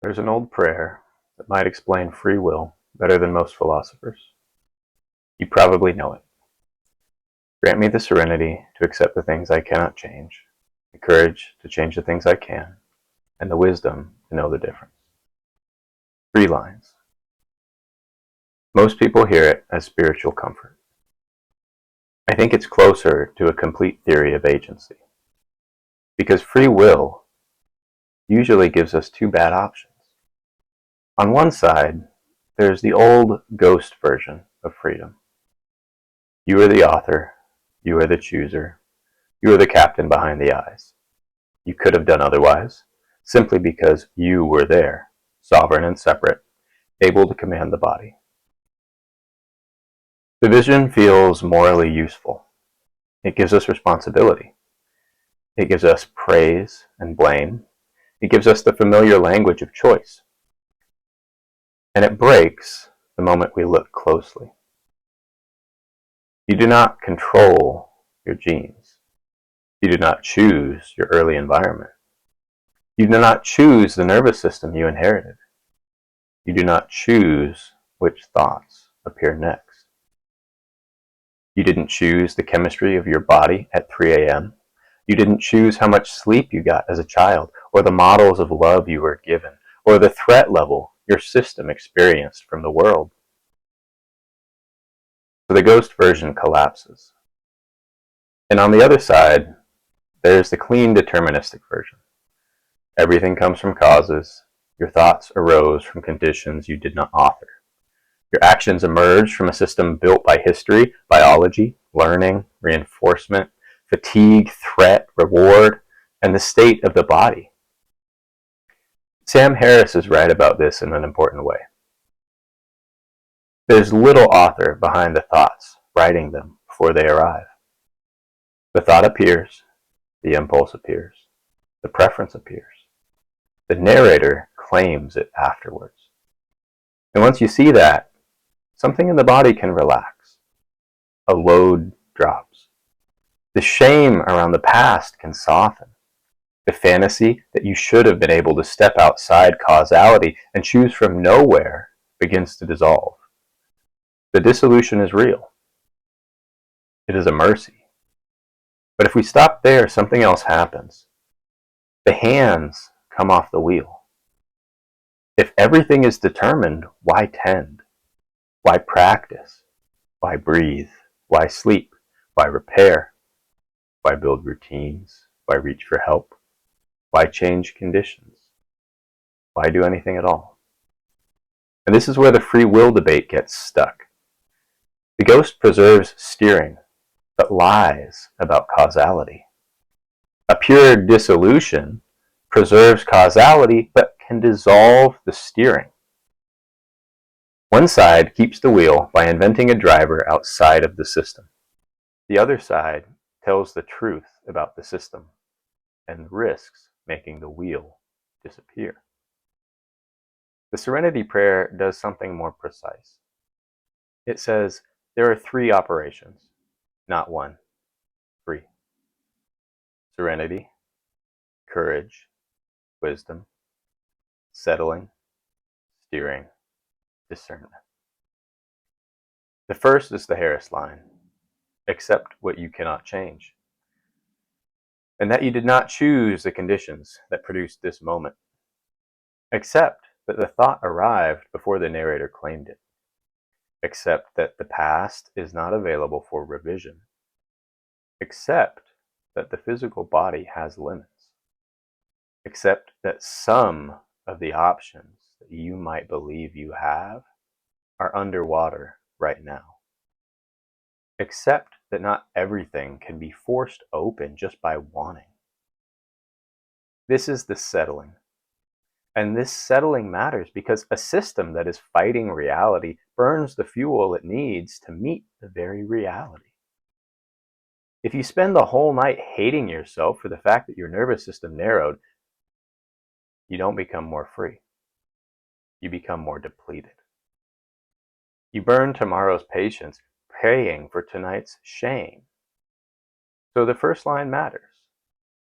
There's an old prayer that might explain free will better than most philosophers. You probably know it. Grant me the serenity to accept the things I cannot change, the courage to change the things I can, and the wisdom to know the difference. 3 lines. Most people hear it as spiritual comfort. I think it's closer to a complete theory of agency, because free will usually gives us 2 bad options. On one side, there's the old ghost version of freedom. You are the author, you are the chooser, you are the captain behind the eyes. You could have done otherwise, simply because you were there, sovereign and separate, able to command the body. The vision feels morally useful. It gives us responsibility. It gives us praise and blame. It gives us the familiar language of choice. And it breaks the moment we look closely. You do not control your genes. You do not choose your early environment. You do not choose the nervous system you inherited. You do not choose which thoughts appear next. You didn't choose the chemistry of your body at 3 a.m. You didn't choose how much sleep you got as a child, or the models of love you were given, or the threat level your system experienced from the world. So the ghost version collapses. And on the other side, there's the clean deterministic version. Everything comes from causes. Your thoughts arose from conditions you did not author. Your actions emerged from a system built by history, biology, learning, reinforcement, fatigue, threat, reward, and the state of the body. Sam Harris is right about this in an important way. There's little author behind the thoughts, writing them before they arrive. The thought appears, the impulse appears, the preference appears. The narrator claims it afterwards. And once you see that, something in the body can relax. A load drops. The shame around the past can soften. The fantasy that you should have been able to step outside causality and choose from nowhere begins to dissolve. The dissolution is real. It is a mercy. But if we stop there, something else happens. The hands come off the wheel. If everything is determined, why tend? Why practice? Why breathe? Why sleep? Why repair? Why build routines? Why reach for help? Why change conditions? Why do anything at all? And this is where the free will debate gets stuck. The ghost preserves steering, but lies about causality. A pure dissolution preserves causality, but can dissolve the steering. One side keeps the wheel by inventing a driver outside of the system. The other side tells the truth about the system and risks making the wheel disappear. The Serenity prayer does something more precise. It says there are 3 operations, not 1, 3. Serenity, courage, wisdom, settling, steering, discernment. The first is the Harris line. Accept what you cannot change. And that you did not choose the conditions that produced this moment. Accept that the thought arrived before the narrator claimed it. Accept that the past is not available for revision. Accept that the physical body has limits. Accept that some of the options that you might believe you have are underwater right now. Accept that not everything can be forced open just by wanting. This is the settling. And this settling matters because a system that is fighting reality burns the fuel it needs to meet the very reality. If you spend the whole night hating yourself for the fact that your nervous system narrowed, you don't become more free. You become more depleted. You burn tomorrow's patience paying for tonight's shame. So the first line matters.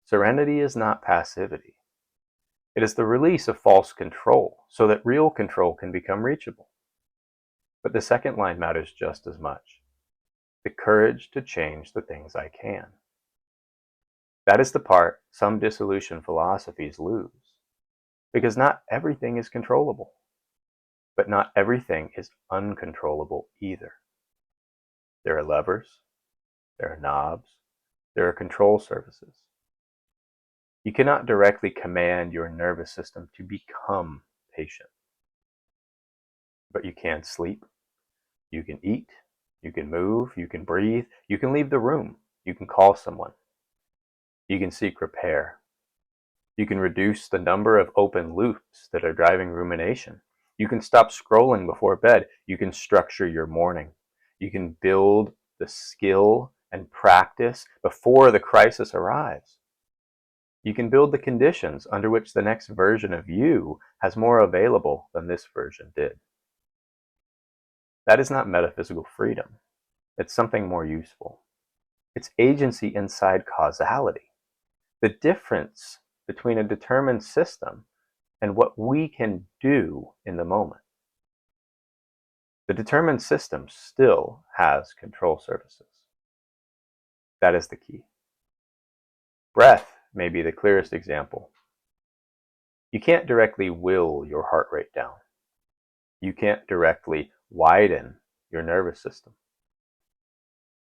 Serenity is not passivity. It is the release of false control so that real control can become reachable. But the second line matters just as much. The courage to change the things I can. That is the part some dissolution philosophies lose, because not everything is controllable, but not everything is uncontrollable either. There are levers, there are knobs, there are control surfaces. You cannot directly command your nervous system to become patient, but you can sleep, you can eat, you can move, you can breathe, you can leave the room, you can call someone, you can seek repair. You can reduce the number of open loops that are driving rumination. You can stop scrolling before bed. You can structure your morning. You can build the skill and practice before the crisis arrives. You can build the conditions under which the next version of you has more available than this version did. That is not metaphysical freedom. It's something more useful. It's agency inside causality. The difference between a determined system and what we can do in the moment. The determined system still has control surfaces. That is the key. Breath may be the clearest example. You can't directly will your heart rate down. You can't directly widen your nervous system.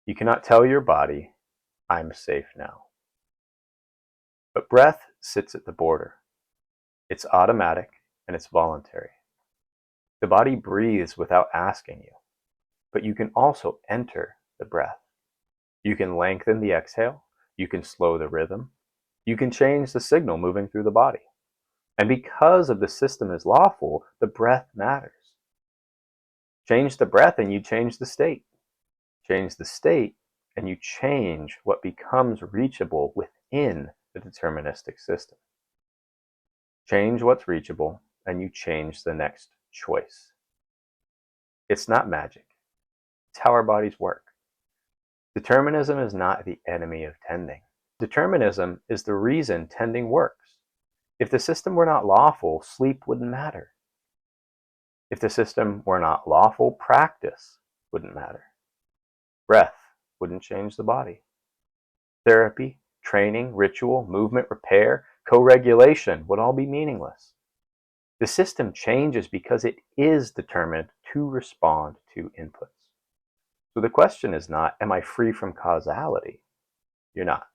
You cannot tell your body, I'm safe now. But breath sits at the border. It's automatic and it's voluntary. The body breathes without asking you, but you can also enter the breath. You can lengthen the exhale, you can slow the rhythm, you can change the signal moving through the body. And because of the system is lawful, the breath matters. Change the breath and you change the state. Change the state and you change what becomes reachable within the deterministic system. Change what's reachable and you change the next choice. It's not magic. It's how our bodies work. Determinism is not the enemy of tending. Determinism is the reason tending works. If the system were not lawful, sleep wouldn't matter. If the system were not lawful, practice wouldn't matter. Breath wouldn't change the body. Therapy, training, ritual, movement, repair, co-regulation would all be meaningless. The system changes because it is determined to respond to inputs. So the question is not, am I free from causality? You're not.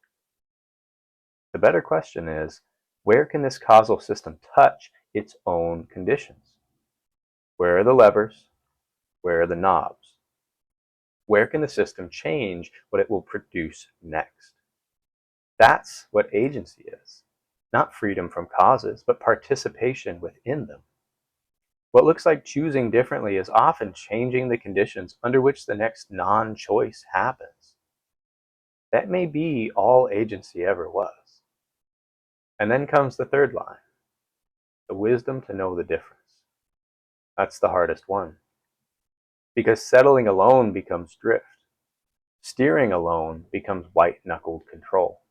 The better question is, where can this causal system touch its own conditions? Where are the levers? Where are the knobs? Where can the system change what it will produce next? That's what agency is. Not freedom from causes, but participation within them. What looks like choosing differently is often changing the conditions under which the next non-choice happens. That may be all agency ever was. And then comes the third line, the wisdom to know the difference. That's the hardest one. Because settling alone becomes drift. Steering alone becomes white-knuckled control.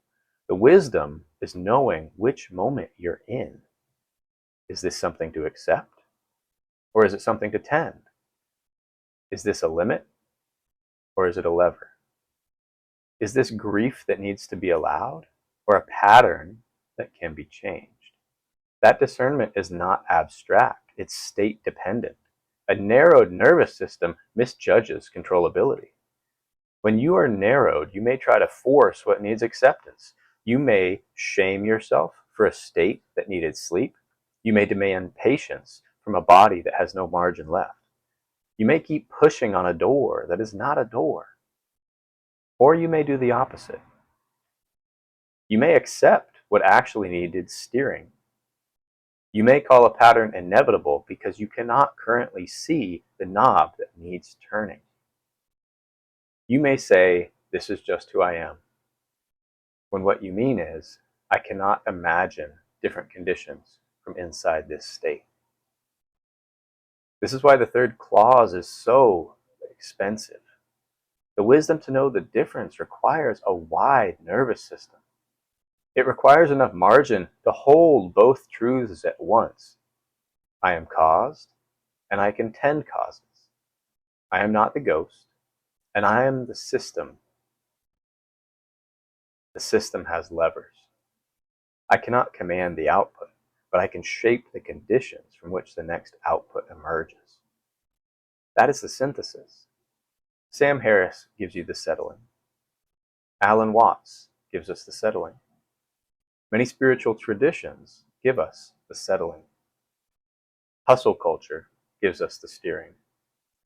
The wisdom is knowing which moment you're in. Is this something to accept? Or is it something to tend? Is this a limit? Or is it a lever? Is this grief that needs to be allowed? Or a pattern that can be changed? That discernment is not abstract, it's state dependent. A narrowed nervous system misjudges controllability. When you are narrowed, you may try to force what needs acceptance. You may shame yourself for a state that needed sleep. You may demand patience from a body that has no margin left. You may keep pushing on a door that is not a door. Or you may do the opposite. You may accept what actually needed steering. You may call a pattern inevitable because you cannot currently see the knob that needs turning. You may say, this is just who I am, when what you mean is, I cannot imagine different conditions from inside this state. This is why the third clause is so expensive. The wisdom to know the difference requires a wide nervous system. It requires enough margin to hold both truths at once. I am caused, and I can tend causes. I am not the ghost, and I am the system. The system has levers. I cannot command the output, but I can shape the conditions from which the next output emerges. That is the synthesis. Sam Harris gives you the settling. Alan Watts gives us the settling. Many spiritual traditions give us the settling. Hustle culture gives us the steering.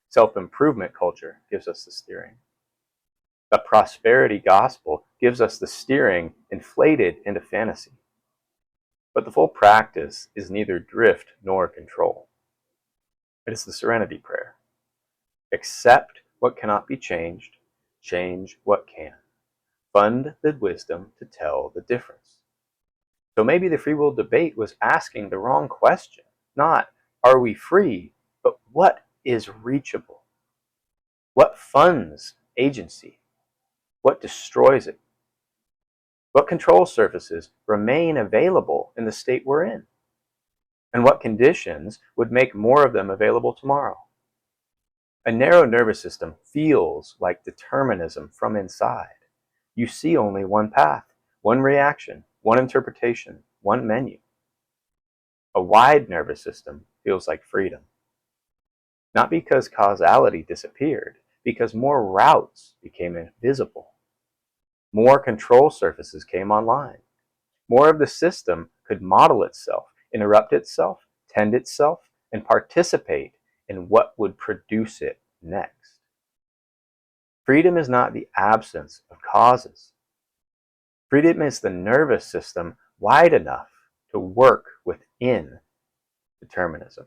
Self-improvement culture gives us the steering. The prosperity gospel gives us the steering inflated into fantasy. But the full practice is neither drift nor control. It is the Serenity prayer. Accept what cannot be changed, change what can. Fund the wisdom to tell the difference. So maybe the free will debate was asking the wrong question. Not, are we free, but what is reachable? What funds agency? What destroys it? What control surfaces remain available in the state we're in? And what conditions would make more of them available tomorrow? A narrow nervous system feels like determinism from inside. You see only one path, one reaction, one interpretation, one menu. A wide nervous system feels like freedom. Not because causality disappeared, because more routes became visible. More control surfaces came online. More of the system could model itself, interrupt itself, tend itself, and participate in what would produce it next. Freedom is not the absence of causes. Freedom is the nervous system wide enough to work within determinism.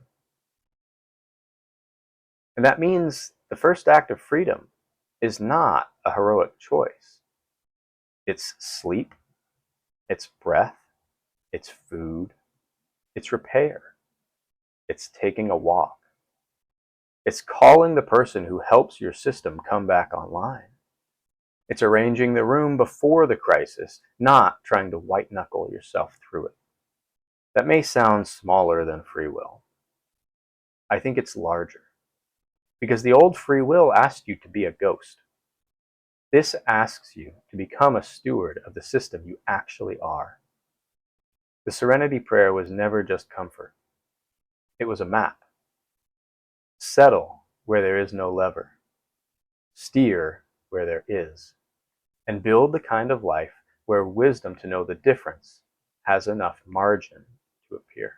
And that means the first act of freedom is not a heroic choice. It's sleep, it's breath, it's food, it's repair, it's taking a walk. It's calling the person who helps your system come back online. It's arranging the room before the crisis, not trying to white-knuckle yourself through it. That may sound smaller than free will. I think it's larger. Because the old free will asked you to be a ghost. This asks you to become a steward of the system you actually are. The Serenity prayer was never just comfort. It was a map. Settle where there is no lever. Steer where there is. And build the kind of life where wisdom to know the difference has enough margin to appear.